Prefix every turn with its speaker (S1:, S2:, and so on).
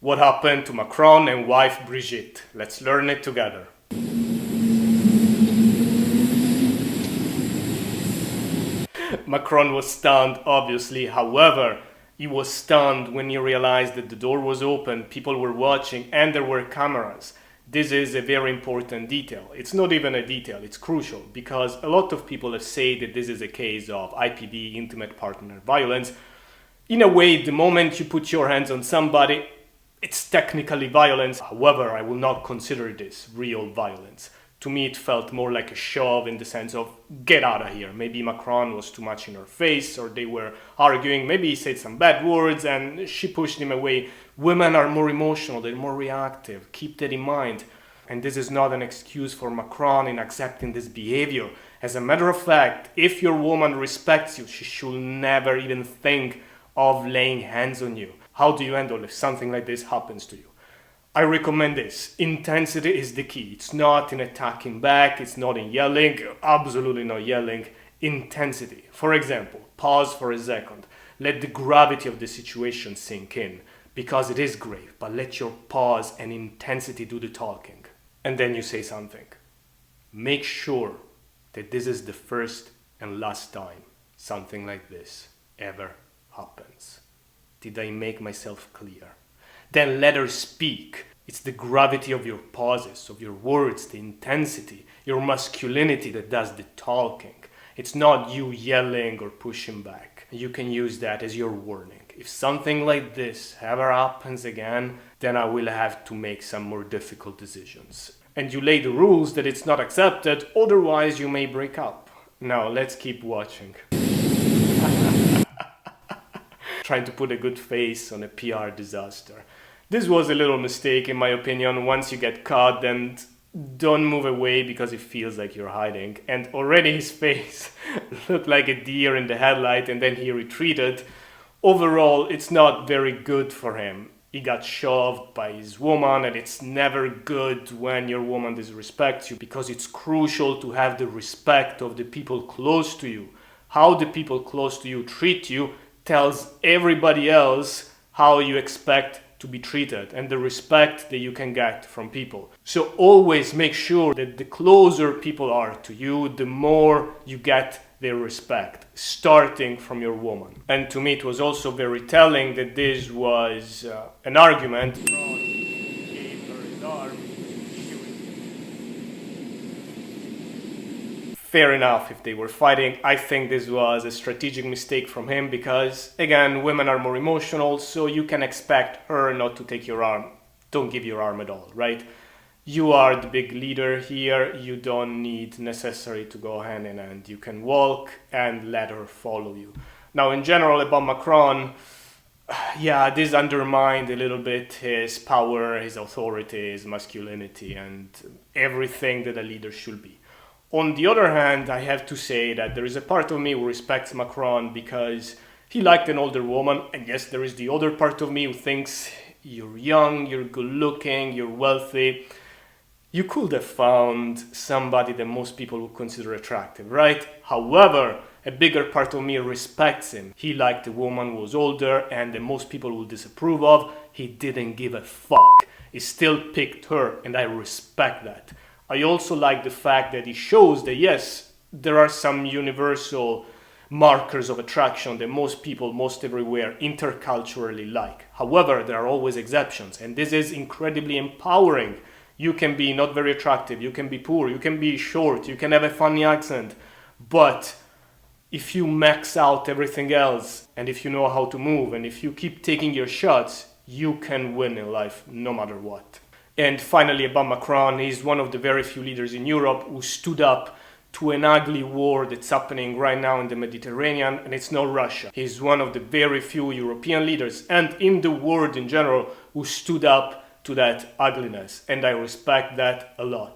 S1: What happened to Macron and wife Brigitte? Let's learn it together. Macron was stunned, obviously. However, he was stunned when he realized that the door was open, people were watching, and there were cameras. This is a very important detail. It's not even a detail, it's crucial, because a lot of people have said that this is a case of IPV, intimate partner violence. In a way, the moment you put your hands on somebody, it's technically violence. However, I will not consider this real violence. To me, it felt more like a shove in the sense of, get out of here. Maybe Macron was too much in her face, or they were arguing. Maybe he said some bad words and she pushed him away. Women are more emotional, they're more reactive. Keep that in mind. And this is not an excuse for Macron in accepting this behavior. As a matter of fact, if your woman respects you, she should never even think of laying hands on you. How do you handle if something like this happens to you? I recommend this. Intensity is the key. It's not in attacking back, it's not in yelling, absolutely not yelling. Intensity. For example, pause for a second. Let the gravity of the situation sink in, because it is grave, but let your pause and intensity do the talking. And then you say something. Make sure that this is the first and last time something like this ever happens. Did I make myself clear? Then let her speak. It's the gravity of your pauses, of your words, the intensity, your masculinity that does the talking. It's not you yelling or pushing back. You can use that as your warning. If something like this ever happens again, then I will have to make some more difficult decisions. And you lay the rules that it's not accepted, otherwise you may break up. Now let's keep watching. Trying to put a good face on a PR disaster. This was a little mistake in my opinion. Once you get caught, then don't move away because it feels like you're hiding. And already his face looked like a deer in the headlight and then he retreated. Overall, it's not very good for him. He got shoved by his woman, and it's never good when your woman disrespects you, because it's crucial to have the respect of the people close to you. How the people close to you treat you tells everybody else how you expect to be treated and the respect that you can get from people. So always make sure that the closer people are to you, the more you get their respect, starting from your woman. And to me it was also very telling that this was an argument. Gave her his arm. Fair enough if they were fighting. I think this was a strategic mistake from him because, again, women are more emotional, so you can expect her not to take your arm. Don't give your arm at all, right? You are the big leader here. You don't need necessarily to go hand in hand. You can walk and let her follow you. Now, in general, about Macron, yeah, this undermined a little bit his power, his authority, his masculinity, and everything that a leader should be. On the other hand, I have to say that there is a part of me who respects Macron because he liked an older woman, and yes, there is the other part of me who thinks you're young, you're good looking, you're wealthy. You could have found somebody that most people would consider attractive, right? However, a bigger part of me respects him. He liked a woman who was older and that most people would disapprove of. He didn't give a fuck. He still picked her, and I respect that. I also like the fact that he shows that yes, there are some universal markers of attraction that most people, most everywhere, interculturally like. However, there are always exceptions, and this is incredibly empowering. You can be not very attractive, you can be poor, you can be short, you can have a funny accent, but if you max out everything else, and if you know how to move, and if you keep taking your shots, you can win in life no matter what. And finally, about Macron, he's one of the very few leaders in Europe who stood up to an ugly war that's happening right now in the Mediterranean, and it's not Russia. He's one of the very few European leaders and in the world in general who stood up to that ugliness, and I respect that a lot.